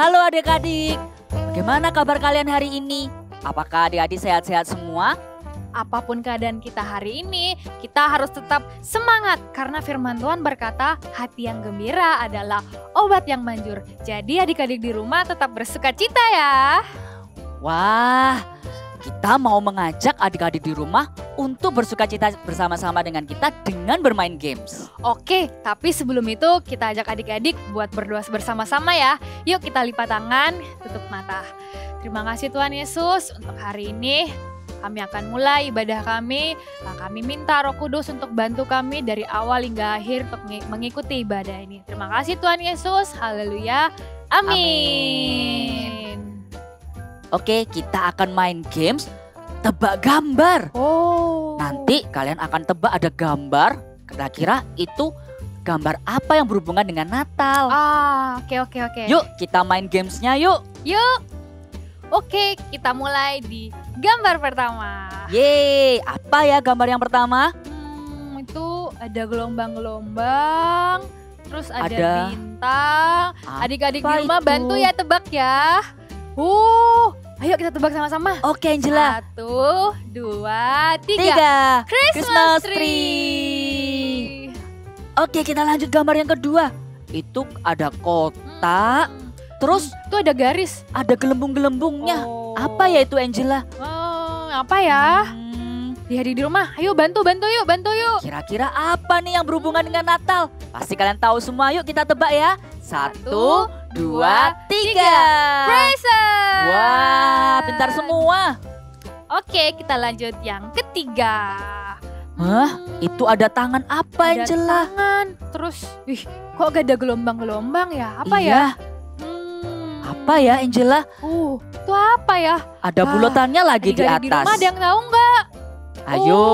Halo adik-adik, bagaimana kabar kalian hari ini? Apakah adik-adik sehat-sehat semua? Apapun keadaan kita hari ini, kita harus tetap semangat karena firman Tuhan berkata, hati yang gembira adalah obat yang manjur. Jadi adik-adik di rumah tetap bersukacita ya. Wah, kita mau mengajak adik-adik di rumah untuk bersukacita bersama-sama dengan kita dengan bermain games. Oke, tapi sebelum itu kita ajak adik-adik buat berdoa bersama-sama ya. Yuk kita lipat tangan, tutup mata. Terima kasih Tuhan Yesus untuk hari ini. Kami akan mulai ibadah kami. Kami minta Roh Kudus untuk bantu kami dari awal hingga akhir untuk mengikuti ibadah ini. Terima kasih Tuhan Yesus. Haleluya. Amin. Oke, kita akan main games tebak gambar. Oh. Nanti kalian akan tebak ada gambar. Kira-kira itu gambar apa yang berhubungan dengan Natal. Oke. Yuk kita main gamesnya yuk. Yuk. Oke, kita mulai di gambar pertama. Yeay, apa ya gambar yang pertama? Itu ada gelombang-gelombang, terus ada bintang. Adik-adik di rumah bantu ya tebak ya. Ayo kita tebak sama-sama. Oke Angela. 1, 2, 3. Christmas tree. Oke, kita lanjut gambar yang kedua. Itu ada kotak. Terus tuh ada garis, ada gelembung-gelembungnya. Apa ya itu Angela? Apa ya? Di rumah, ayo bantu yuk. Kira-kira apa nih yang berhubungan dengan Natal? Pasti kalian tahu semua, yuk kita tebak ya. 1, 2, 3. Present. Wah, pintar semua. Oke, kita lanjut yang ketiga. Itu ada tangan apa Angela? Tangan, terus, kok gak ada gelombang-gelombang ya? Apa ya? Apa ya Angela? Itu apa ya? Ada bulatannya lagi di atas. Di rumah ada yang tahu nggak? Ayo.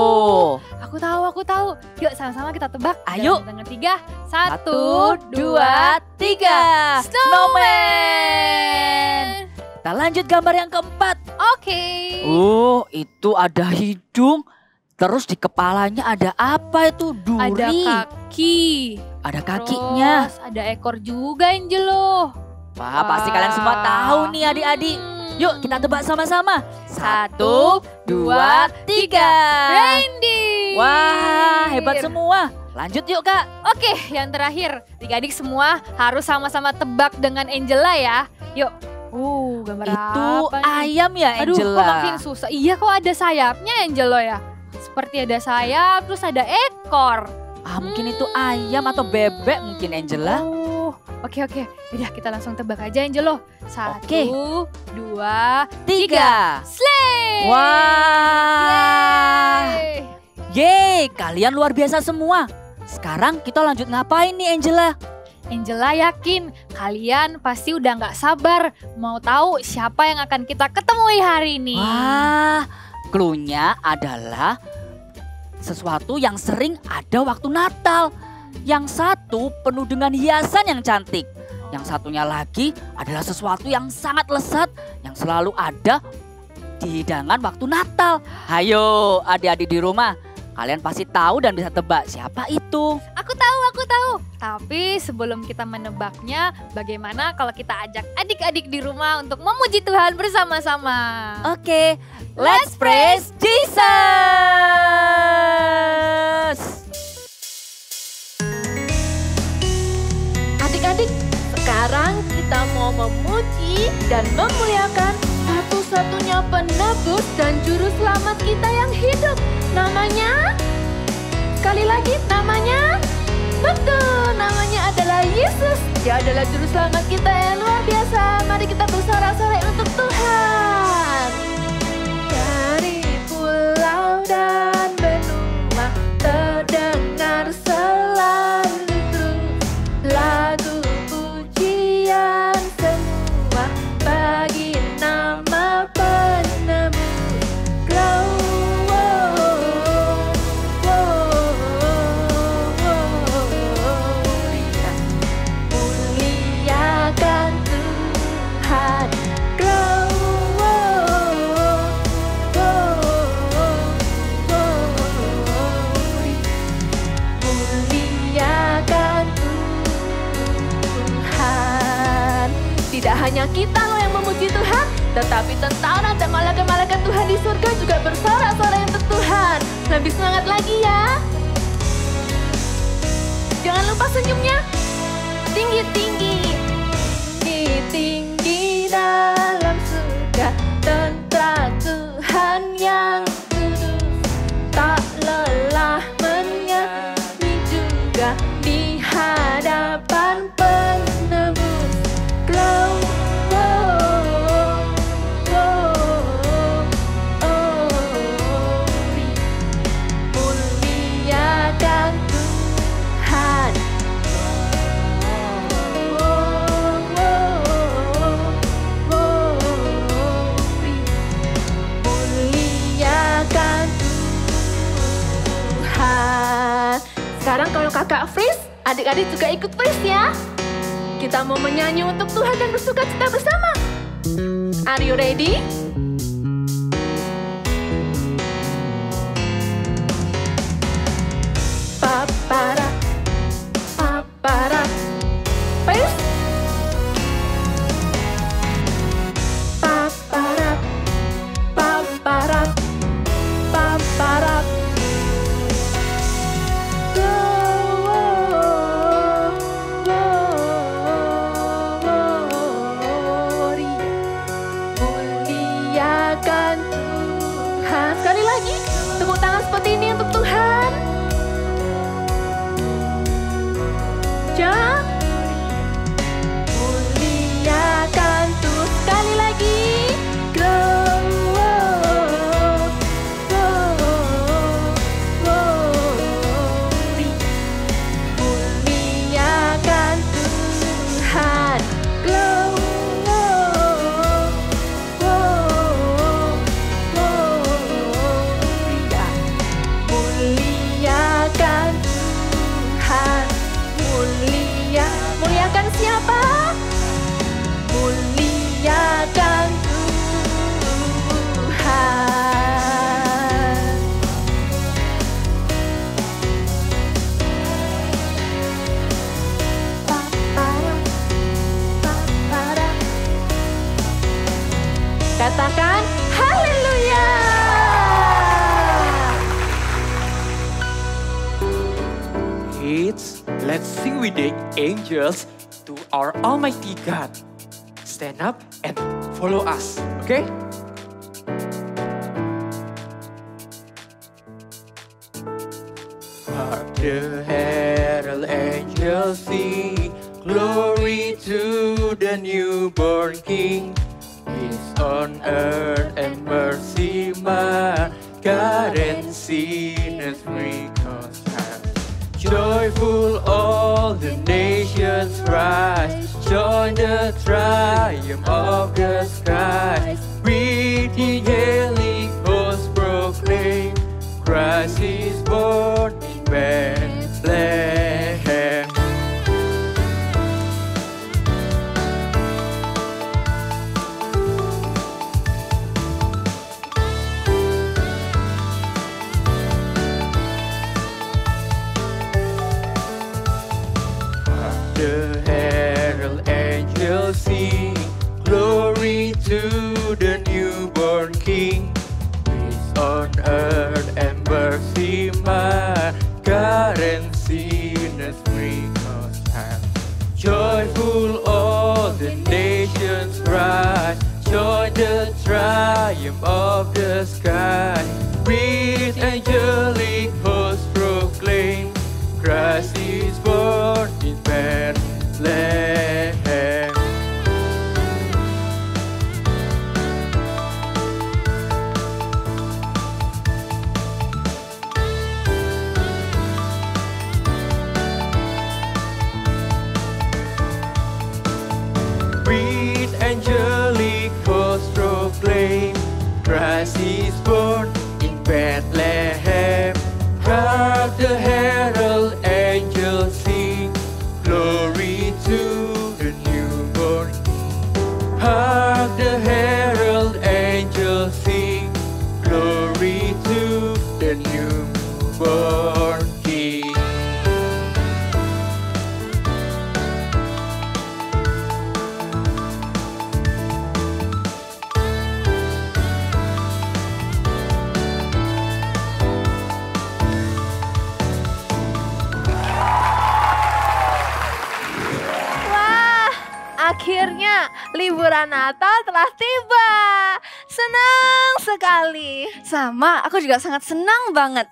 Aku tahu. Yuk sama-sama kita tebak. Ayo. Dengan 3, 1, 2, 3. Snowman. Kita lanjut gambar yang keempat. Oke. Itu ada hidung. Terus di kepalanya ada apa itu? Duri. Ada kaki. Ada kakinya. Terus ada ekor juga Angelo. Wah, pasti kalian semua tahu nih adik-adik. Yuk kita tebak sama-sama. 1, 2, 3. Reindeer. Wah, hebat semua. Lanjut yuk Kak. Oke, yang terakhir. Adik-adik semua harus sama-sama tebak dengan Angela ya. Yuk. Gambar itu apa nih? ayam ya Angela? Aduh, kok makin susah. Iya, kok ada sayapnya Angelo ya? Seperti ada sayap, terus ada ekor. Mungkin itu ayam atau bebek mungkin Angela. Oke. Udah kita langsung tebak aja Angelo. 1, 2, 3. Sleigh. Wah. Yeay, kalian luar biasa semua. Sekarang kita lanjut ngapain nih Angela? Angela yakin kalian pasti udah gak sabar mau tahu siapa yang akan kita ketemui hari ini. Wah, cluenya adalah sesuatu yang sering ada waktu Natal. Yang satu penuh dengan hiasan yang cantik. Yang satunya lagi adalah sesuatu yang sangat lezat yang selalu ada di hidangan waktu Natal. Ayo adik-adik di rumah, kalian pasti tahu dan bisa tebak siapa itu. Aku tahu. Tapi sebelum kita menebaknya, bagaimana kalau kita ajak adik-adik di rumah untuk memuji Tuhan bersama-sama? Oke, let's praise Jesus. Adik-adik, sekarang kita mau memuji dan memuliakan satu-satunya penebus dan juru selamat kita yang hidup. Namanya, sekali lagi namanya, betul, namanya adalah Yesus. Dia adalah juru selamat kita yang luar biasa. Mari kita bersorak-sorai untuk Tuhan. Dari pulau dan benua terdengar selalu terus lagu pujian semua bagi nama penebus. Muliakan Tuhan. hanya kita loh yang memuji Tuhan, tetapi tentara dan malaikat-malaikat Tuhan di surga juga bersorak-sorai untuk Tuhan. Lebih semangat lagi ya. Jangan lupa senyumnya. Tinggi-tinggi. Tinggi-tinggi dalam surga, tentara Tuhan yang kudus, tak lelah menyanyi juga di hadapan penebus. Glory, muliakan Tuhan. Muliakan Tuhan. Sekarang kalau kakak freeze, adik-adik juga ikut freeze ya. Kita mau menyanyi untuk Tuhan dan bersuka cita bersama. Are you ready? Papara, papara, freeze. Papara, papara, papara. Muliakan Tuhan. Sekali lagi, tepuk tangan seperti ini untuk Tuhan. Jangan. Muliakan Tuhan. Sekali lagi. Muliakan Tuhan. Muliakan Tuhan. Muliakan siapa? Muliakan Tuhan. Papara, papara. Katakan haleluya. Kids, let's sing with the angels to our Almighty God. Stand up and follow us, okay? Hark the herald angels sing, glory to the newborn King. Peace on earth and mercy mild, God and sinners reconciled. Joyful all the nations rise, join the triumph of the skies. With the angelic host proclaim, Christ is born in Bethlehem. The herald angels sing, glory to the newborn King. Peace on earth and mercy mild, God and sinners reconciled. Joyful all the nations rise, join the triumph of the sky. With angelic hosts proclaim, Christ is born in Bethlehem. With angelic hosts proclaim, Christ is born in Bethlehem. Hark the herald angels sing, glory to the newborn King. Hark the herald angels sing, glory to the newborn King. akhirnya liburan Natal telah tiba. Senang sekali. Sama, aku juga sangat senang banget.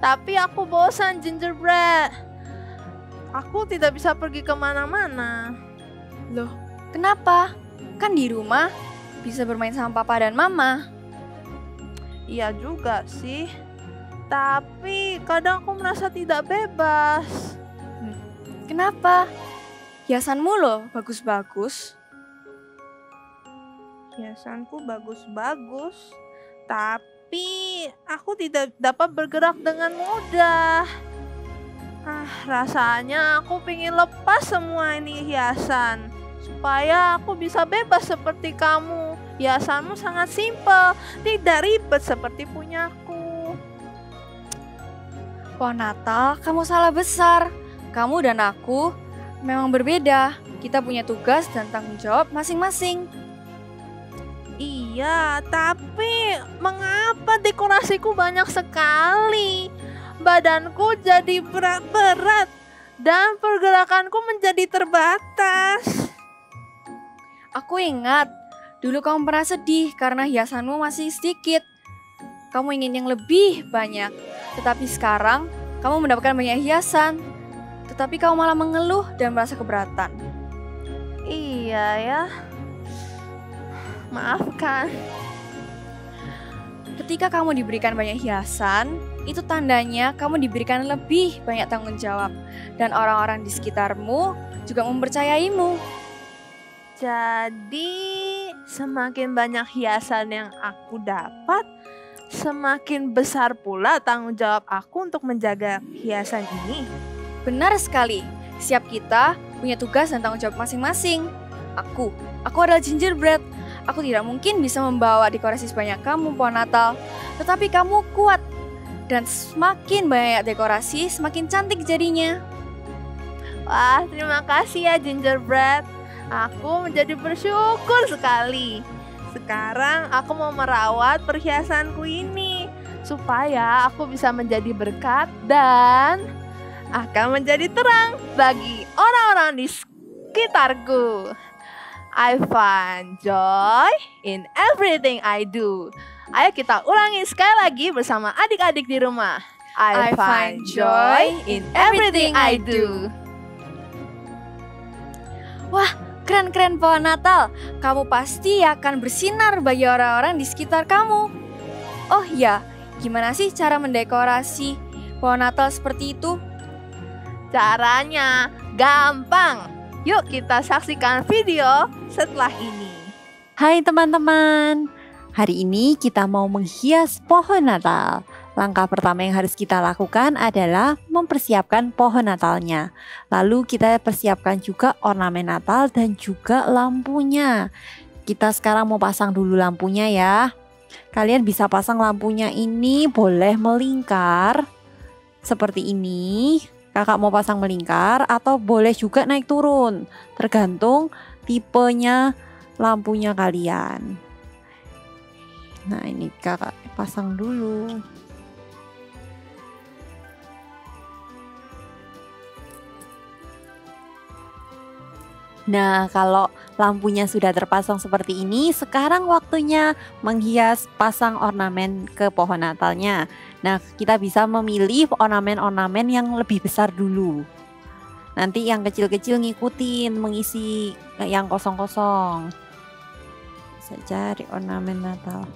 Tapi aku bosan, Gingerbread. Aku tidak bisa pergi kemana-mana. Loh, kenapa? Kan di rumah bisa bermain sama papa dan mama. Iya juga sih. Tapi kadang aku merasa tidak bebas. Kenapa? Hiasanmu loh bagus-bagus. Hiasanku bagus-bagus. Tapi aku tidak dapat bergerak dengan mudah. Rasanya aku pengen lepas semua ini hiasan. Supaya aku bisa bebas seperti kamu. Hiasanmu sangat simpel, tidak ribet seperti punyaku. Pohon Natal, kamu salah besar. Kamu dan aku memang berbeda. Kita punya tugas dan tanggung jawab masing-masing. Iya, tapi mengapa dekorasiku banyak sekali? Badanku jadi berat-berat dan pergerakanku menjadi terbatas. Aku ingat, dulu kamu pernah sedih karena hiasanmu masih sedikit. Kamu ingin yang lebih banyak, tetapi sekarang kamu mendapatkan banyak hiasan. Tetapi kamu malah mengeluh dan merasa keberatan. Iya ya, maafkan. Ketika kamu diberikan banyak hiasan, itu tandanya kamu diberikan lebih banyak tanggung jawab. Dan orang-orang di sekitarmu juga mempercayaimu. Jadi, semakin banyak hiasan yang aku dapat, semakin besar pula tanggung jawab aku untuk menjaga hiasan ini. Benar sekali, setiap kita punya tugas dan tanggung jawab masing-masing. Aku adalah Gingerbread. Aku tidak mungkin bisa membawa dekorasi sebanyak kamu pohon Natal. Tetapi kamu kuat. Dan semakin banyak dekorasi, semakin cantik jadinya. Wah, terima kasih ya Gingerbread. Aku menjadi bersyukur sekali. Sekarang aku mau merawat perhiasanku ini supaya aku bisa menjadi berkat dan akan menjadi terang bagi orang-orang di sekitarku. I find joy in everything I do. Ayo kita ulangi sekali lagi bersama adik-adik di rumah. I find joy in everything I do. Wah, keren-keren pohon Natal. Kamu pasti akan bersinar bagi orang-orang di sekitar kamu. Oh iya, gimana sih cara mendekorasi pohon Natal seperti itu? Caranya gampang. Yuk kita saksikan video setelah ini. Hai teman-teman, hari ini kita mau menghias pohon Natal. Langkah pertama yang harus kita lakukan adalah mempersiapkan pohon Natalnya. Lalu kita persiapkan juga ornamen Natal dan juga lampunya. Kita sekarang mau pasang dulu lampunya ya. Kalian bisa pasang lampunya ini boleh melingkar seperti ini. Kakak mau pasang melingkar atau boleh juga naik turun, tergantung tipenya lampunya kalian. Nah ini kakak pasang dulu. Nah kalau lampunya sudah terpasang seperti ini, sekarang waktunya menghias pasang ornamen ke pohon Natalnya. Nah kita bisa memilih ornamen-ornamen yang lebih besar dulu. Nanti yang kecil-kecil ngikutin mengisi yang kosong-kosong. Bisa cari ornamen Natal.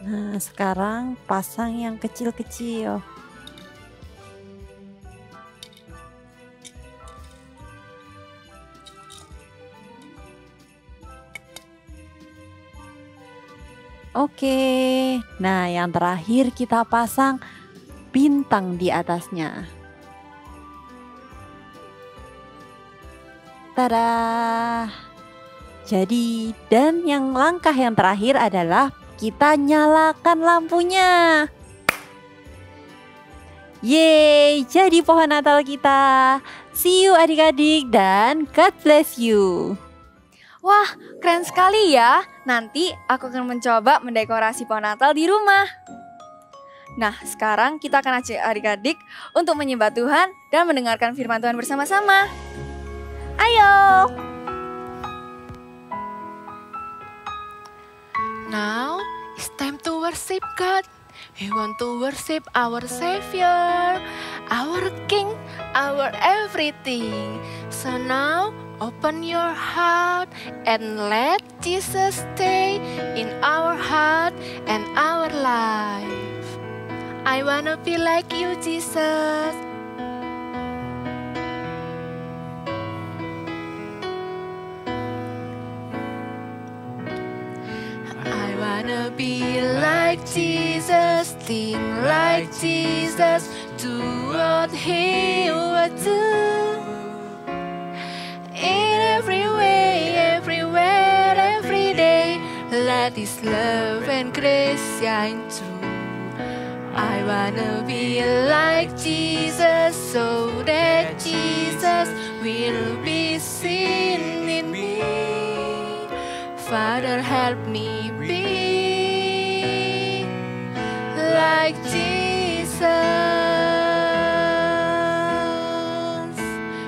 Nah sekarang pasang yang kecil-kecil. Oke, nah yang terakhir kita pasang bintang di atasnya. Tada! Jadi, dan yang langkah yang terakhir adalah kita nyalakan lampunya. Yeay, jadi pohon Natal kita. See you adik-adik dan God bless you. Wah, keren sekali ya. Nanti aku akan mencoba mendekorasi pohon Natal di rumah. Nah, sekarang kita akan ajak adik-adik untuk menyembah Tuhan dan mendengarkan firman Tuhan bersama-sama. Ayo! Now, it's time to worship God. We want to worship our Savior, our King, our everything. So now, open your heart and let Jesus stay in our heart and our life. I wanna be like you, Jesus. I wanna be like Jesus, think like Jesus, do what He would do. In every way, everywhere, every day, let His love and grace shine through. I wanna be like Jesus, so that Jesus will be seen in me. Father, help me be like Jesus.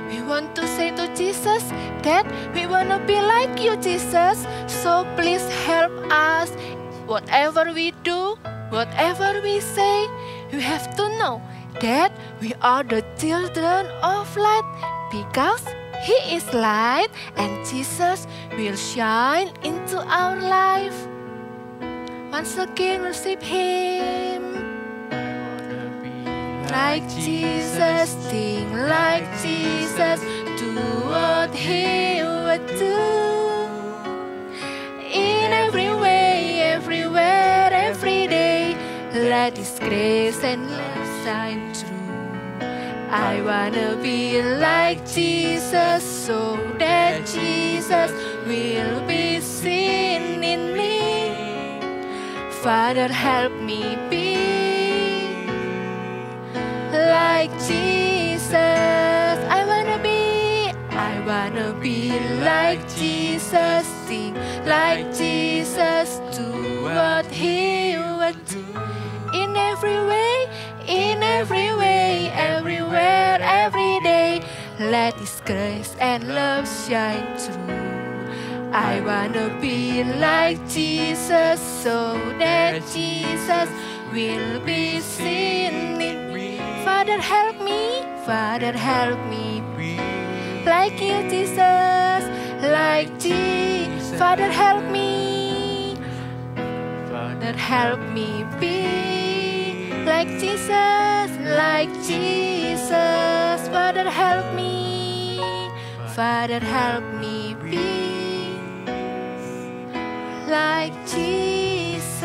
We want to say to Jesus that we wanna be like you, Jesus. So please help us. Whatever we do, whatever we say, you have to know that we are the children of light, because He is light and Jesus will shine into our life. Once again, worship Him. Like Jesus, think like Jesus, do what He would do. In every way, everywhere, every day, let His grace and love shine through. I wanna be like Jesus, so that Jesus will be seen in me. Father, help me be like Jesus. I wanna be like Jesus, think like Jesus, do what He would do. In every way, everywhere, every day, let His grace and love shine through. I wanna be like Jesus, so that Jesus will be seen in me. Father, help me be like you, Jesus, like Jesus. Father, help me be like Jesus, like Jesus. Father, help me be like Jesus.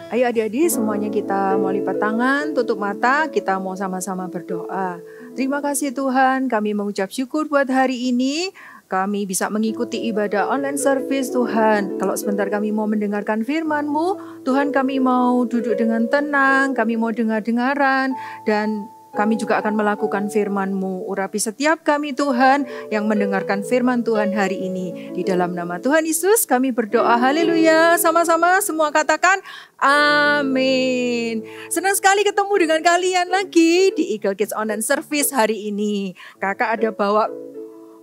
Ayo adik-adik, semuanya kita mau lipat tangan, tutup mata, kita mau sama-sama berdoa. Terima kasih Tuhan, kami mengucap syukur buat hari ini. Kami bisa mengikuti ibadah online service Tuhan. Kalau sebentar kami mau mendengarkan firman-Mu, Tuhan, kami mau duduk dengan tenang, kami mau dengar-dengaran, dan kami juga akan melakukan firman-Mu. Urapi setiap kami Tuhan yang mendengarkan firman Tuhan hari ini. Di dalam nama Tuhan Yesus kami berdoa, haleluya. Sama-sama semua katakan amin. Senang sekali ketemu dengan kalian lagi di Eagle Kids Online Service hari ini. Kakak ada bawa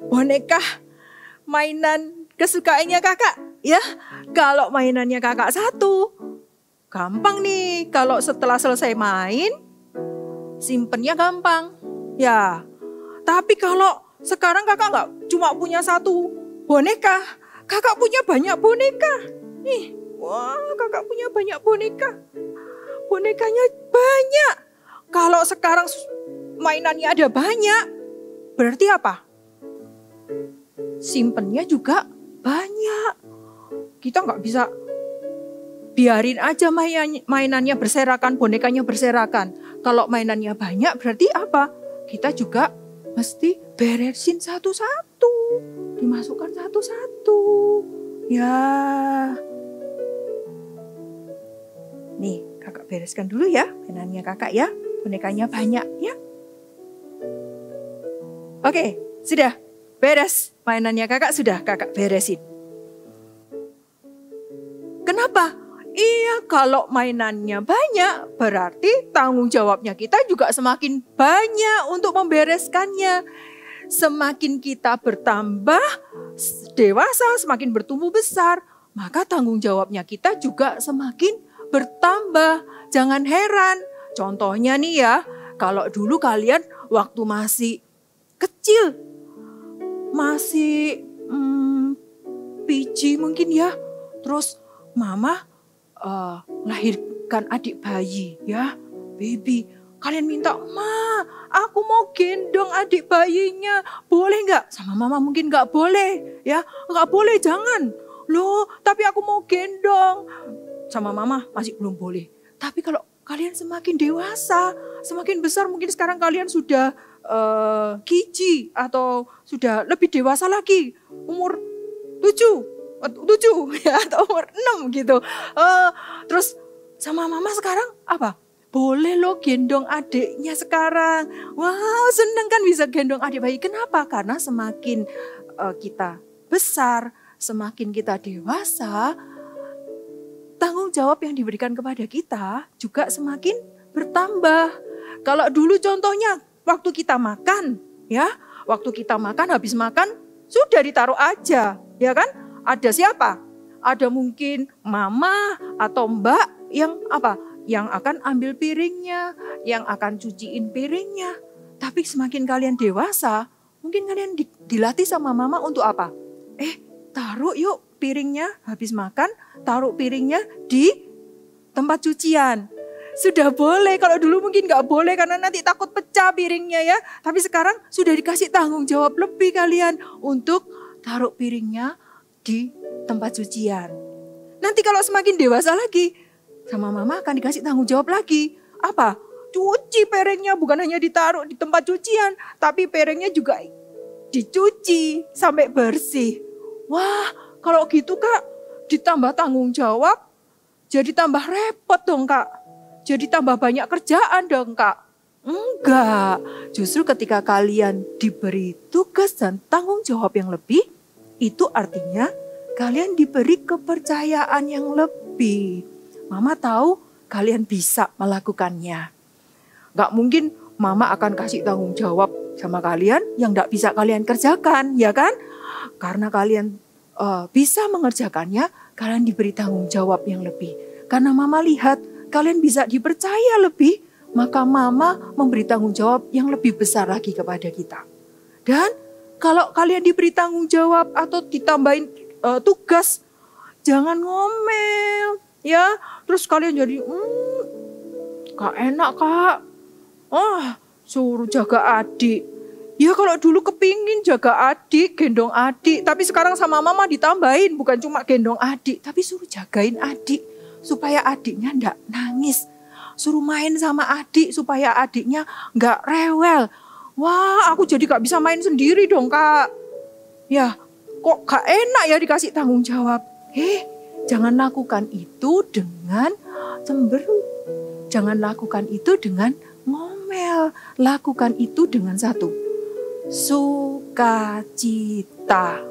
boneka mainan kesukaannya kakak ya. Kalau mainannya kakak satu, gampang nih. Kalau setelah selesai main, simpennya gampang ya. Tapi kalau sekarang kakak nggak cuma punya satu boneka, kakak punya banyak boneka. Nih, wah, kakak punya banyak boneka. Bonekanya banyak. Kalau sekarang mainannya ada banyak, berarti apa? Simpennya juga banyak. Kita nggak bisa biarin aja mainannya berserakan, bonekanya berserakan. Kalau mainannya banyak berarti apa? Kita juga mesti beresin satu-satu, dimasukkan satu-satu. Ya. Nih, kakak bereskan dulu ya mainannya kakak ya. Bonekanya banyak ya. Oke, sudah. beres mainannya kakak, sudah kakak beresin. Kenapa? Iya, kalau mainannya banyak, berarti tanggung jawabnya kita juga semakin banyak untuk membereskannya. Semakin kita bertambah dewasa, semakin bertumbuh besar, maka tanggung jawabnya kita juga semakin bertambah. Jangan heran. Contohnya nih ya, kalau dulu kalian waktu masih kecil, masih PG mungkin ya, terus mama lahirkan adik bayi ya, baby. Kalian minta, "Ma, aku mau gendong adik bayinya. Boleh nggak?" Sama mama mungkin nggak boleh ya. "Nggak boleh, jangan. Loh, tapi aku mau gendong." Sama mama masih belum boleh. Tapi kalau kalian semakin dewasa, semakin besar, mungkin sekarang kalian sudah KG atau sudah lebih dewasa lagi, umur 7 ya, atau umur 6 gitu. Terus sama mama sekarang apa? Boleh lo gendong adiknya sekarang. Wow, seneng kan bisa gendong adik bayi. Kenapa? Karena semakin kita besar, semakin kita dewasa, tanggung jawab yang diberikan kepada kita juga semakin bertambah. Kalau dulu contohnya waktu kita makan, ya, waktu kita makan, habis makan sudah ditaruh aja, ya kan? Ada siapa? Ada mungkin mama atau mbak yang apa? Yang akan ambil piringnya, yang akan cuciin piringnya. Tapi semakin kalian dewasa, mungkin kalian dilatih sama mama untuk apa? Taruh yuk piringnya, habis makan, taruh piringnya di tempat cucian. Sudah boleh, kalau dulu mungkin nggak boleh karena nanti takut pecah piringnya ya. Tapi sekarang sudah dikasih tanggung jawab lebih kalian untuk taruh piringnya di tempat cucian. Nanti kalau semakin dewasa lagi, sama mama akan dikasih tanggung jawab lagi. Apa? Cuci piringnya, bukan hanya ditaruh di tempat cucian, tapi piringnya juga dicuci sampai bersih. Wah, kalau gitu Kak, ditambah tanggung jawab, jadi tambah repot dong Kak. Jadi tambah banyak kerjaan dong Kak. Enggak, justru ketika kalian diberi tugas dan tanggung jawab yang lebih, itu artinya kalian diberi kepercayaan yang lebih. Mama tahu kalian bisa melakukannya. Gak mungkin mama akan kasih tanggung jawab sama kalian yang gak bisa kalian kerjakan, ya kan? Karena kalian bisa mengerjakannya, kalian diberi tanggung jawab yang lebih. Karena mama lihat kalian bisa dipercaya lebih, maka mama memberi tanggung jawab yang lebih besar lagi kepada kita. Dan kalau kalian diberi tanggung jawab atau ditambahin tugas, jangan ngomel ya. Terus kalian jadi gak enak Kak. Suruh jaga adik. Ya kalau dulu kepingin jaga adik, gendong adik. Tapi sekarang sama mama ditambahin, bukan cuma gendong adik, tapi suruh jagain adik. Supaya adiknya enggak nangis. Suruh main sama adik supaya adiknya enggak rewel. Wah, aku jadi gak bisa main sendiri dong Kak. Ya, kok gak enak ya dikasih tanggung jawab. Jangan lakukan itu dengan cemberut. Jangan lakukan itu dengan ngomel. Lakukan itu dengan satu, sukacita.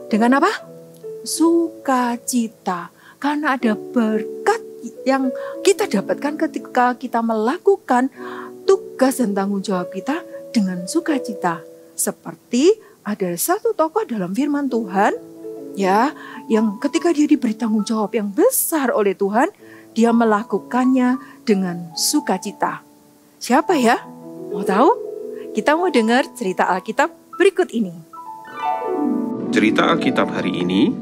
Dengan apa? Sukacita. Karena ada berkat yang kita dapatkan ketika kita melakukan tugas dan tanggung jawab kita dengan sukacita. Seperti ada satu tokoh dalam firman Tuhan, ya, yang ketika dia diberi tanggung jawab yang besar oleh Tuhan, dia melakukannya dengan sukacita. Siapa ya? Mau tahu? Kita mau dengar cerita Alkitab berikut ini. Cerita Alkitab hari ini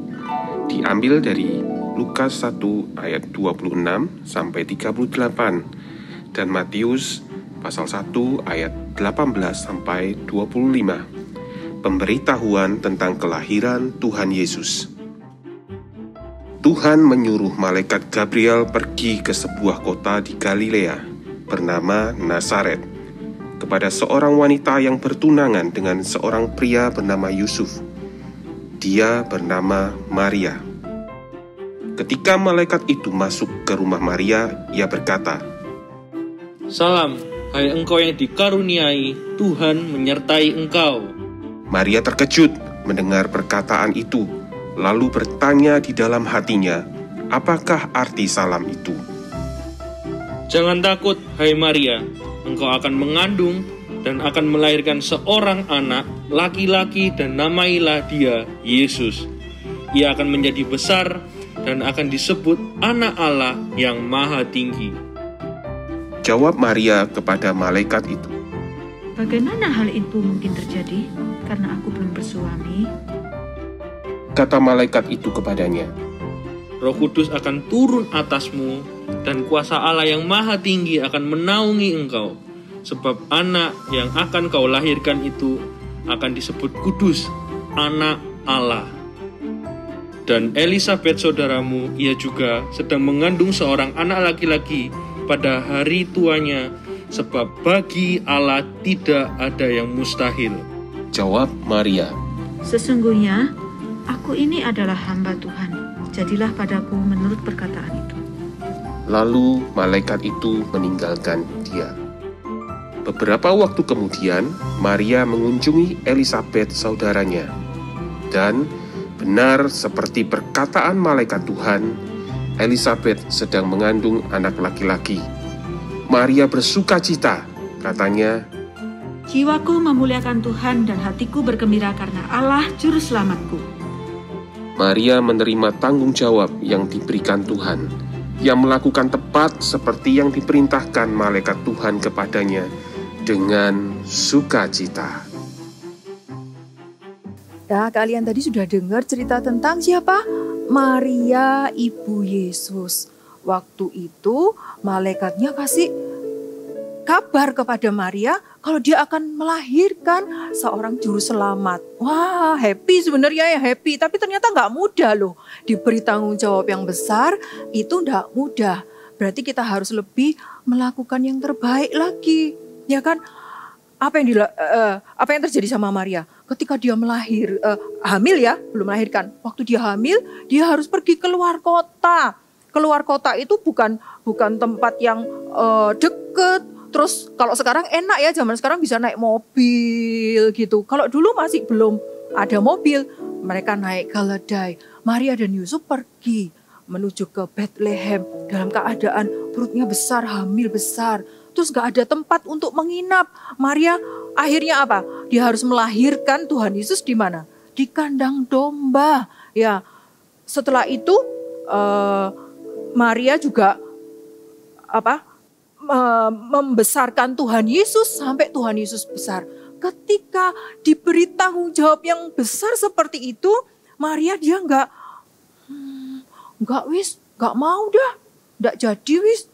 diambil dari Lukas 1 ayat 26 sampai 38 dan Matius pasal 1 ayat 18 sampai 25. Pemberitahuan tentang kelahiran Tuhan Yesus. Tuhan menyuruh malaikat Gabriel pergi ke sebuah kota di Galilea bernama Nazaret kepada seorang wanita yang bertunangan dengan seorang pria bernama Yusuf. Dia bernama Maria. Ketika malaikat itu masuk ke rumah Maria, ia berkata, "Salam, hai engkau yang dikaruniai, Tuhan menyertai engkau." Maria terkejut mendengar perkataan itu, lalu bertanya di dalam hatinya, apakah arti salam itu? Jangan takut, hai Maria, engkau akan mengandung dan akan melahirkan seorang anak laki-laki dan namailah dia Yesus. Ia akan menjadi besar dan akan disebut Anak Allah yang Maha Tinggi. Jawab Maria kepada malaikat itu, Bagaimana hal itu mungkin terjadi karena aku belum bersuami? kata malaikat itu kepadanya, Roh Kudus akan turun atasmu dan kuasa Allah yang Maha Tinggi akan menaungi engkau. Sebab anak yang akan kau lahirkan itu akan disebut kudus, Anak Allah. Dan Elisabet saudaramu, ia juga sedang mengandung seorang anak laki-laki pada hari tuanya, sebab bagi Allah tidak ada yang mustahil. Jawab Maria, Sesungguhnya, aku ini adalah hamba Tuhan. Jadilah padaku menurut perkataan itu. Lalu malaikat itu meninggalkan dia. Beberapa waktu kemudian, Maria mengunjungi Elisabet saudaranya. Dan benar seperti perkataan malaikat Tuhan, Elisabet sedang mengandung anak laki-laki. Maria bersukacita, katanya, Jiwaku memuliakan Tuhan dan hatiku bergembira karena Allah Juru Selamatku. Maria menerima tanggung jawab yang diberikan Tuhan. Ia melakukan tepat seperti yang diperintahkan malaikat Tuhan kepadanya dengan sukacita. Nah, kalian tadi sudah dengar cerita tentang siapa? Maria, ibu Yesus. Waktu itu malaikatnya kasih kabar kepada Maria kalau dia akan melahirkan seorang juru selamat. Wah, happy sebenarnya ya, happy. Tapi ternyata nggak mudah loh. Diberi tanggung jawab yang besar, itu nggak mudah. Berarti kita harus lebih melakukan yang terbaik lagi. Ya kan? Apa yang terjadi sama Maria? Ketika dia hamil ya, belum melahirkan. Waktu dia hamil, dia harus pergi keluar kota. Keluar kota itu bukan tempat yang deket. Terus kalau sekarang enak ya, zaman sekarang bisa naik mobil gitu. Kalau dulu masih belum ada mobil, mereka naik keledai. Maria dan Yusuf pergi menuju ke Bethlehem dalam keadaan perutnya besar, hamil besar. Terus gak ada tempat untuk menginap. Maria akhirnya apa? Dia harus melahirkan Tuhan Yesus di mana? Di kandang domba. Ya, setelah itu Maria juga membesarkan Tuhan Yesus sampai Tuhan Yesus besar. Ketika diberi tanggung jawab yang besar seperti itu, Maria dia nggak mau dah, nggak jadi wis,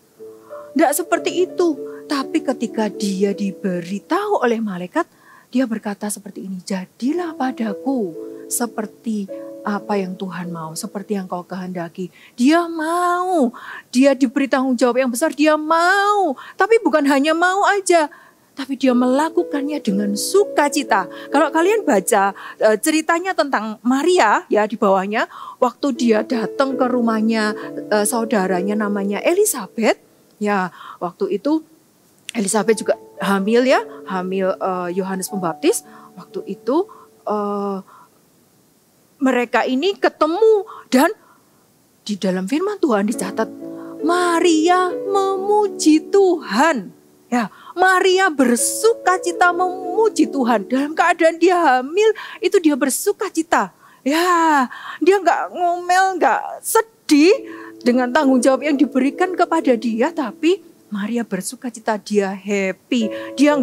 nggak seperti itu. Tapi ketika dia diberitahu oleh malaikat, dia berkata seperti ini, jadilah padaku seperti apa yang Tuhan mau, seperti yang kau kehendaki. Dia mau, dia diberi tanggung jawab yang besar, dia mau. Tapi bukan hanya mau aja, tapi dia melakukannya dengan sukacita. Kalau kalian baca ceritanya tentang Maria ya di bawahnya, waktu dia datang ke rumahnya saudaranya namanya Elisabet, ya waktu itu Elisabet juga hamil ya, hamil Yohanes Pembaptis. Waktu itu mereka ini ketemu dan di dalam firman Tuhan dicatat Maria memuji Tuhan. Ya, Maria bersukacita memuji Tuhan. Dalam keadaan dia hamil itu dia bersukacita. Ya, dia nggak ngomel, nggak sedih dengan tanggung jawab yang diberikan kepada dia, tapi Maria bersukacita, dia happy. Dia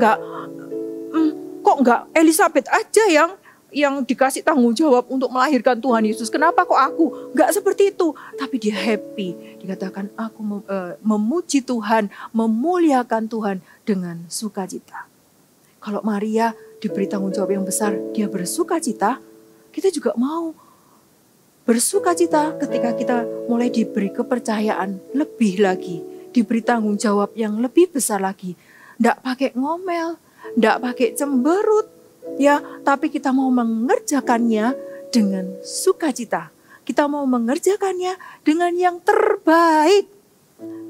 kok nggak Elisabet aja yang dikasih tanggung jawab untuk melahirkan Tuhan Yesus. Kenapa kok aku? Nggak seperti itu. Tapi dia happy. Dikatakan aku memuji Tuhan, memuliakan Tuhan dengan sukacita. Kalau Maria diberi tanggung jawab yang besar, dia bersukacita. Kita juga mau bersukacita ketika kita mulai diberi kepercayaan lebih lagi. Diberi tanggung jawab yang lebih besar lagi. Nggak pakai ngomel, nggak pakai cemberut. Ya, tapi kita mau mengerjakannya dengan sukacita. Kita mau mengerjakannya dengan yang terbaik.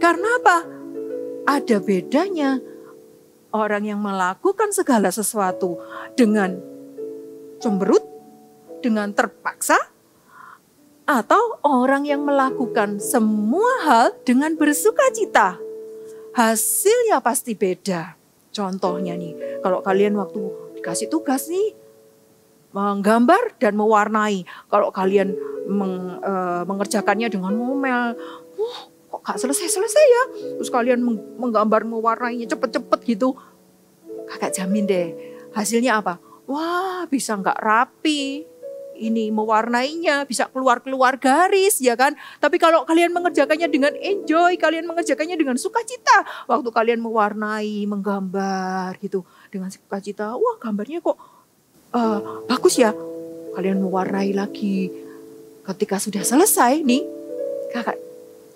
Karena apa? Ada bedanya orang yang melakukan segala sesuatu dengan cemberut, dengan terpaksa atau orang yang melakukan semua hal dengan bersukacita? Hasilnya pasti beda. Contohnya nih, kalau kalian waktu dikasih tugas nih, menggambar dan mewarnai. Kalau kalian mengerjakannya dengan ngomel, kok gak selesai-selesai ya? Terus kalian menggambar, mewarnainya cepet-cepet gitu. Kakak jamin deh, hasilnya apa? Wah, bisa gak rapi. Ini mewarnainya, bisa keluar-keluar garis, ya kan? Tapi kalau kalian mengerjakannya dengan enjoy, kalian mengerjakannya dengan sukacita. Waktu kalian mewarnai, menggambar gitu, dengan sukacita, wah gambarnya kok bagus ya. Kalian mewarnai lagi. Ketika sudah selesai nih, kakak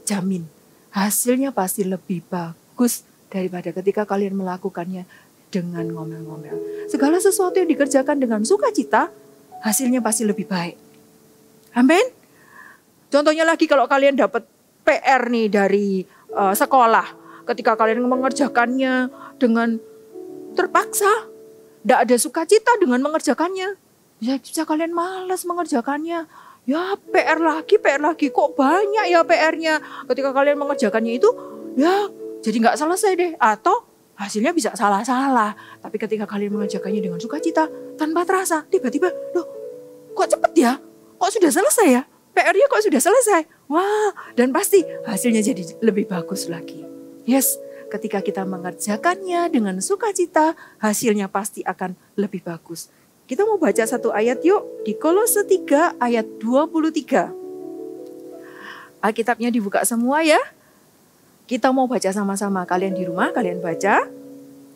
jamin hasilnya pasti lebih bagus daripada ketika kalian melakukannya dengan ngomel-ngomel. Segala sesuatu yang dikerjakan dengan sukacita, hasilnya pasti lebih baik. Amin. Contohnya lagi kalau kalian dapat PR nih dari sekolah. Ketika kalian mengerjakannya dengan terpaksa, tidak ada sukacita dengan mengerjakannya. Bisa kalian malas mengerjakannya. Ya PR lagi, kok banyak ya PR-nya. Ketika kalian mengerjakannya itu, ya jadi nggak selesai deh. Atau hasilnya bisa salah-salah. Tapi ketika kalian mengerjakannya dengan sukacita, tanpa terasa, tiba-tiba, loh kok cepet ya? Kok sudah selesai ya? PR-nya kok sudah selesai? Wah, dan pasti hasilnya jadi lebih bagus lagi. Yes, ketika kita mengerjakannya dengan sukacita, hasilnya pasti akan lebih bagus. Kita mau baca satu ayat yuk, di Kolose 3 ayat 23. Alkitabnya dibuka semua ya. Kita mau baca sama-sama. Kalian di rumah, kalian baca.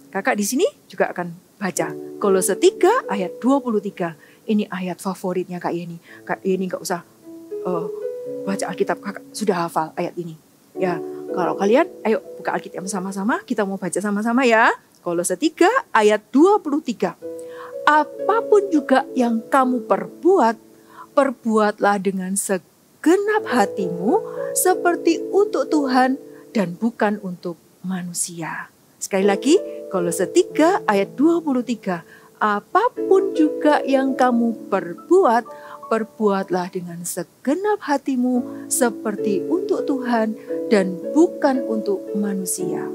Kakak di sini juga akan baca. Kolose 3 ayat 23. Ini ayat favoritnya Kak Yeni. Kak Yeni gak usah baca Alkitab, kakak sudah hafal ayat ini. Ya, kalau kalian, ayo buka Alkitab sama-sama. Kita mau baca sama-sama ya. Kolose 3 ayat 23. Apapun juga yang kamu perbuat, perbuatlah dengan segenap hatimu seperti untuk Tuhan dan bukan untuk manusia. Sekali lagi, Kolose 3 ayat 23. Apapun juga yang kamu perbuat, perbuatlah dengan segenap hatimu seperti untuk Tuhan dan bukan untuk manusia.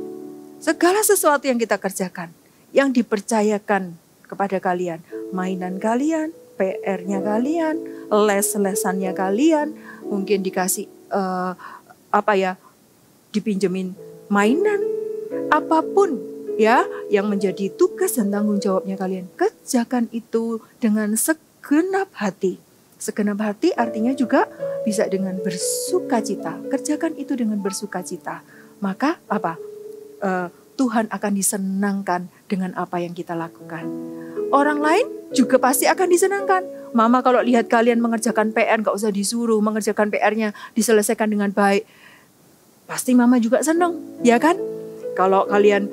Segala sesuatu yang kita kerjakan, yang dipercayakan kepada kalian, mainan kalian, PR-nya kalian, les-lesannya kalian, mungkin dikasih dipinjemin mainan, apapun ya yang menjadi tugas dan tanggung jawabnya kalian, kerjakan itu dengan segenap hati. Segenap hati artinya juga bisa dengan bersukacita. Kerjakan itu dengan bersukacita. Maka apa? Tuhan akan disenangkan dengan apa yang kita lakukan. Orang lain juga pasti akan disenangkan. Mama kalau lihat kalian mengerjakan PR, gak usah disuruh, mengerjakan PR-nya diselesaikan dengan baik. Pasti mama juga senang, ya kan? Kalau kalian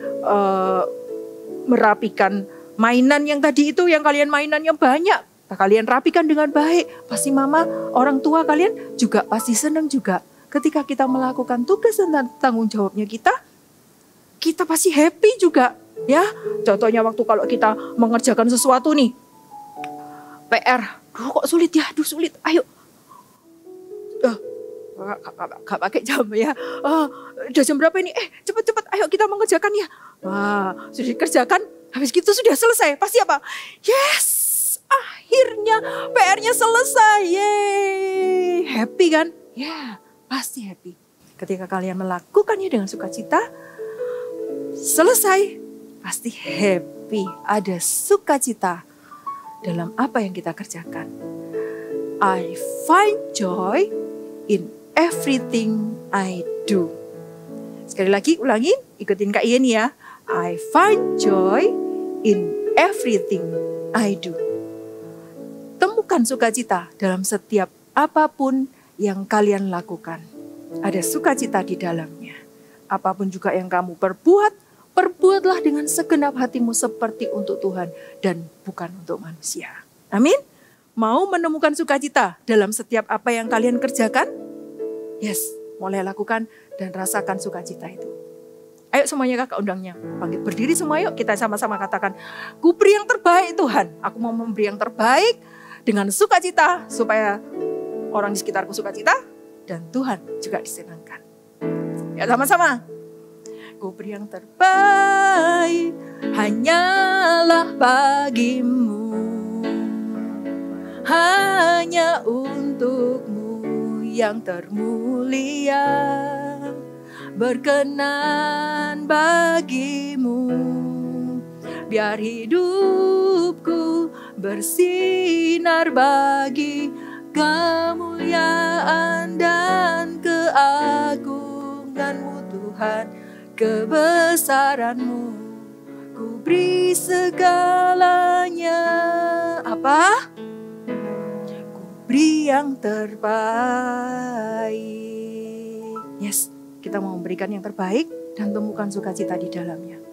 merapikan mainan yang tadi itu, yang kalian mainannya banyak, kalian rapikan dengan baik, pasti mama, orang tua kalian juga pasti senang juga. Ketika kita melakukan tugas dan tanggung jawabnya kita pasti happy juga, ya. Contohnya waktu kalau kita mengerjakan sesuatu nih, PR, kok sulit ya, sulit, ayo. Gak pakai jam ya. Udah jam berapa ini? Cepet-cepet, ayo kita mengerjakan ya. Sudah dikerjakan, habis gitu sudah selesai. Pasti apa? Yes, akhirnya PR-nya selesai. Yeay, happy kan? Ya, pasti happy. Ketika kalian melakukannya dengan sukacita, selesai, pasti happy. Ada sukacita dalam apa yang kita kerjakan. I find joy in everything I do. Sekali lagi, ulangin, ikutin Kak Yeni ya. I find joy in everything I do. Temukan sukacita dalam setiap apapun yang kalian lakukan. Ada sukacita di dalamnya. Apapun juga yang kamu perbuat, perbuatlah dengan segenap hatimu seperti untuk Tuhan dan bukan untuk manusia. Amin. Mau menemukan sukacita dalam setiap apa yang kalian kerjakan? Yes, mulai lakukan dan rasakan sukacita itu. Ayo semuanya kakak undangnya. Panggil berdiri semua yuk, kita sama-sama katakan, ku beri yang terbaik Tuhan. Aku mau memberi yang terbaik dengan sukacita supaya orang di sekitarku sukacita dan Tuhan juga disenangkan. Ya sama-sama. Ku beri yang terbaik hanyalah bagimu, hanya untukmu yang termulia, berkenan bagimu. Biar hidupku bersinar bagi kemuliaan dan keagungan-Mu Tuhan, kebesaran-Mu. Ku beri segalanya. Apa? Ku beri yang terbaik. Yes, kita mau memberikan yang terbaik dan temukan sukacita di dalamnya.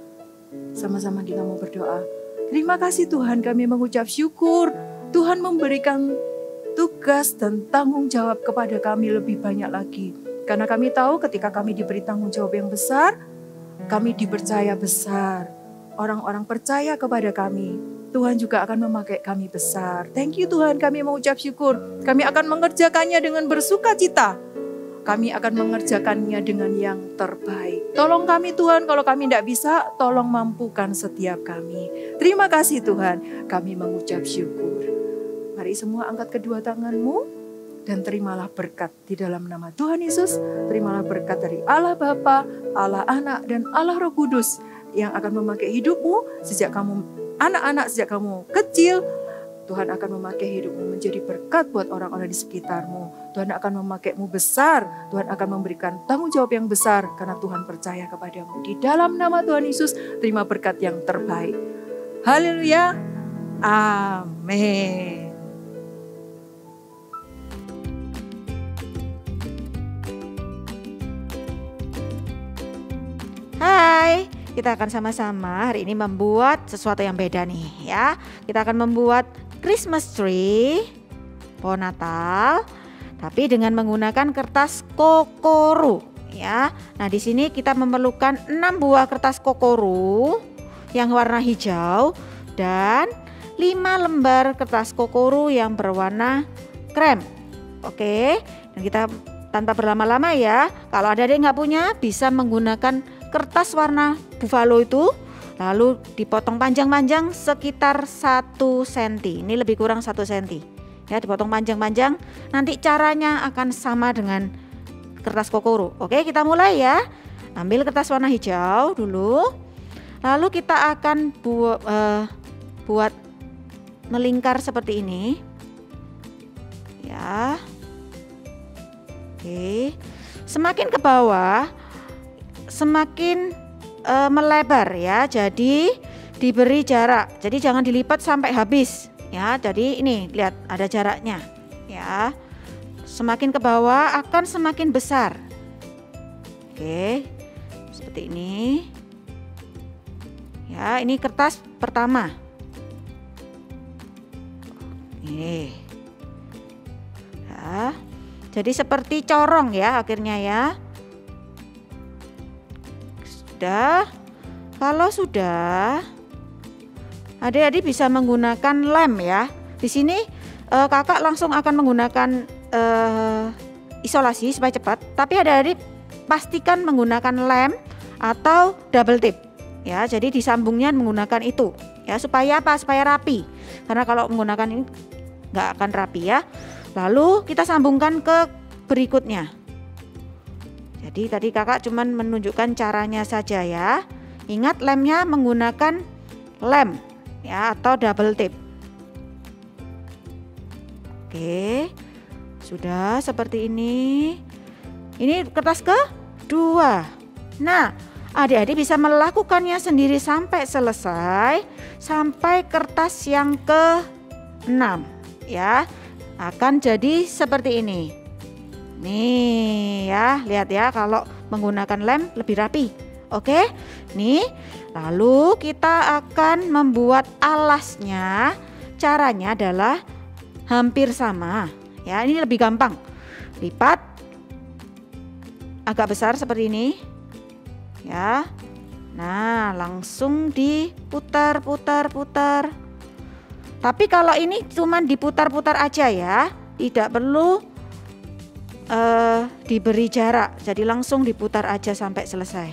Sama-sama kita mau berdoa. Terima kasih Tuhan, kami mengucap syukur. Tuhan memberikan tugas dan tanggung jawab kepada kami lebih banyak lagi. Karena kami tahu ketika kami diberi tanggung jawab yang besar, kami dipercaya besar. Orang-orang percaya kepada kami. Tuhan juga akan memakai kami besar. Thank you Tuhan, kami mengucap syukur. Kami akan mengerjakannya dengan bersukacita. Kami akan mengerjakannya dengan yang terbaik. Tolong kami Tuhan, kalau kami tidak bisa, tolong mampukan setiap kami. Terima kasih Tuhan, kami mengucap syukur. Mari semua angkat kedua tanganmu dan terimalah berkat di dalam nama Tuhan Yesus. Terimalah berkat dari Allah Bapa, Allah Anak, dan Allah Roh Kudus yang akan memakai hidupmu sejak kamu anak-anak, sejak kamu kecil. Tuhan akan memakai hidupmu menjadi berkat buat orang-orang di sekitarmu. Tuhan akan memakaimu besar. Tuhan akan memberikan tanggung jawab yang besar karena Tuhan percaya kepadamu. Di dalam nama Tuhan Yesus, terima berkat yang terbaik. Haleluya. Amin. Hai, kita akan sama-sama hari ini membuat sesuatu yang beda nih ya. Kita akan membuat Christmas tree, pohon Natal, tapi dengan menggunakan kertas kokoro ya. Nah, di sini kita memerlukan 6 buah kertas kokoro yang warna hijau dan 5 lembar kertas kokoro yang berwarna krem. Oke, dan kita tanpa berlama-lama ya. Kalau ada yang nggak punya, bisa menggunakan kertas warna buffalo itu, lalu dipotong panjang-panjang sekitar 1 cm. Ini lebih kurang 1 cm. Ya, dipotong panjang-panjang. Nanti caranya akan sama dengan kertas kokoro. Oke, kita mulai ya. Ambil kertas warna hijau dulu. Lalu kita akan buat melingkar seperti ini. Ya. Oke. Semakin ke bawah semakin melebar ya, jadi diberi jarak, jadi jangan dilipat sampai habis ya. Jadi ini lihat ada jaraknya ya, semakin ke bawah akan semakin besar. Oke, seperti ini ya. Ini kertas pertama ini ya, jadi seperti corong ya akhirnya ya. Kalau sudah, adik-adik bisa menggunakan lem ya. Di sini kakak langsung akan menggunakan isolasi supaya cepat. Tapi adik-adik pastikan menggunakan lem atau double tip ya. Jadi disambungnya menggunakan itu ya, supaya apa? Supaya rapi. Karena kalau menggunakan ini nggak akan rapi ya. Lalu kita sambungkan ke berikutnya. Jadi tadi kakak cuman menunjukkan caranya saja ya. Ingat lemnya menggunakan lem ya atau double tip. Oke, sudah seperti ini. Ini kertas kedua. Nah, adik-adik bisa melakukannya sendiri sampai selesai, sampai kertas yang ke-6 ya. Akan jadi seperti ini. Nih ya, lihat ya, kalau menggunakan lem lebih rapi. Oke, nih lalu kita akan membuat alasnya. Caranya adalah hampir sama ya, ini lebih gampang. Lipat agak besar seperti ini ya. Nah, langsung diputar. Tapi kalau ini cuman diputar-putar aja ya, tidak perlu diberi jarak. Jadi langsung diputar aja sampai selesai.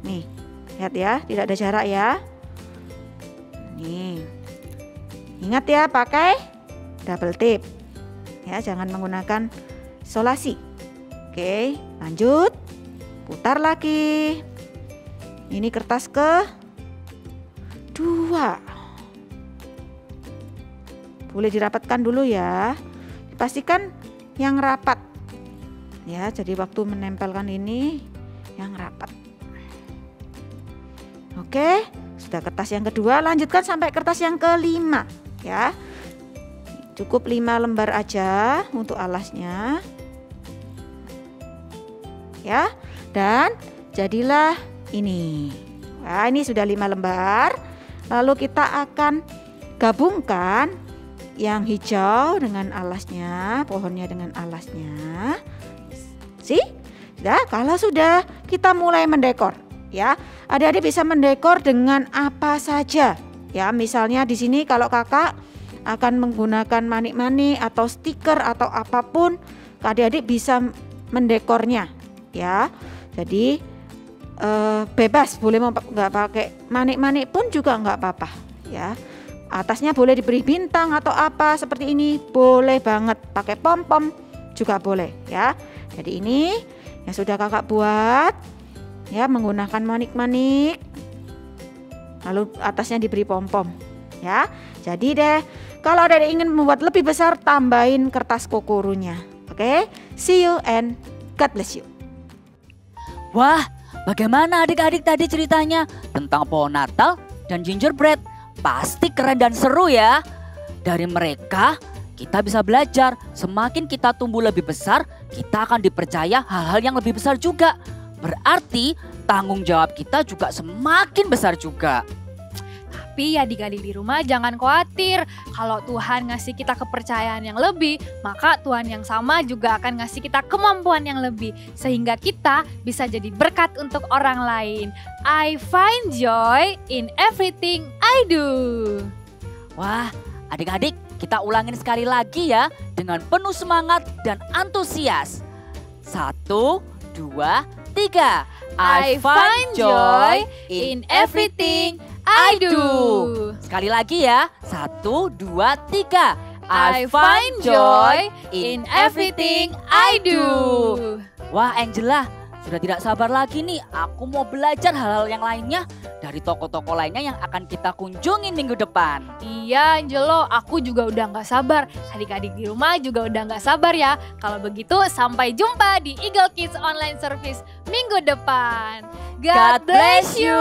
Nih, lihat ya, tidak ada jarak ya. Nih, ingat ya, pakai double tip ya, jangan menggunakan isolasi. Oke, lanjut, putar lagi. Ini kertas ke-2. Boleh dirapatkan dulu ya, pastikan yang rapat ya, jadi waktu menempelkan ini yang rapat. Oke, sudah kertas yang kedua, lanjutkan sampai kertas yang ke-5 ya. Cukup 5 lembar aja untuk alasnya ya, dan jadilah ini. Nah, ini sudah 5 lembar. Lalu kita akan gabungkan yang hijau dengan alasnya, pohonnya dengan alasnya. Nah, kalau sudah, kita mulai mendekor ya. Adik-adik bisa mendekor dengan apa saja ya. Misalnya di sini kalau kakak akan menggunakan manik-manik atau stiker atau apapun, adik-adik bisa mendekornya ya. Jadi bebas, boleh nggak pakai manik-manik pun juga nggak apa-apa ya. Atasnya boleh diberi bintang atau apa seperti ini, boleh banget. Pakai pom-pom juga boleh ya. Jadi ini yang sudah kakak buat ya, menggunakan manik-manik, lalu atasnya diberi pom-pom ya. Jadi deh, kalau ada yang ingin membuat lebih besar, tambahin kertas kokorunya. Oke, see you and God bless you. Wah, bagaimana adik-adik tadi ceritanya tentang pohon Natal dan gingerbread? Pasti keren dan seru ya. Dari mereka kita bisa belajar, semakin kita tumbuh lebih besar, kita akan dipercaya hal-hal yang lebih besar juga. Berarti tanggung jawab kita juga semakin besar juga. Tapi ya adik-adik di rumah jangan khawatir. Kalau Tuhan ngasih kita kepercayaan yang lebih, maka Tuhan yang sama juga akan ngasih kita kemampuan yang lebih. Sehingga kita bisa jadi berkat untuk orang lain. I find joy in everything I do. Wah, adik-adik kita ulangin sekali lagi ya dengan penuh semangat dan antusias. 1, 2, 3. I find joy in everything I do. Sekali lagi ya. 1, 2, 3. I find joy in everything I do. Wah, Angela, sudah tidak sabar lagi nih. Aku mau belajar hal-hal yang lainnya dari toko-toko lainnya yang akan kita kunjungin minggu depan. Iya Angelo, aku juga udah gak sabar. Adik-adik di rumah juga udah gak sabar ya. Kalau begitu sampai jumpa di Eagle Kids Online Service minggu depan. God bless you.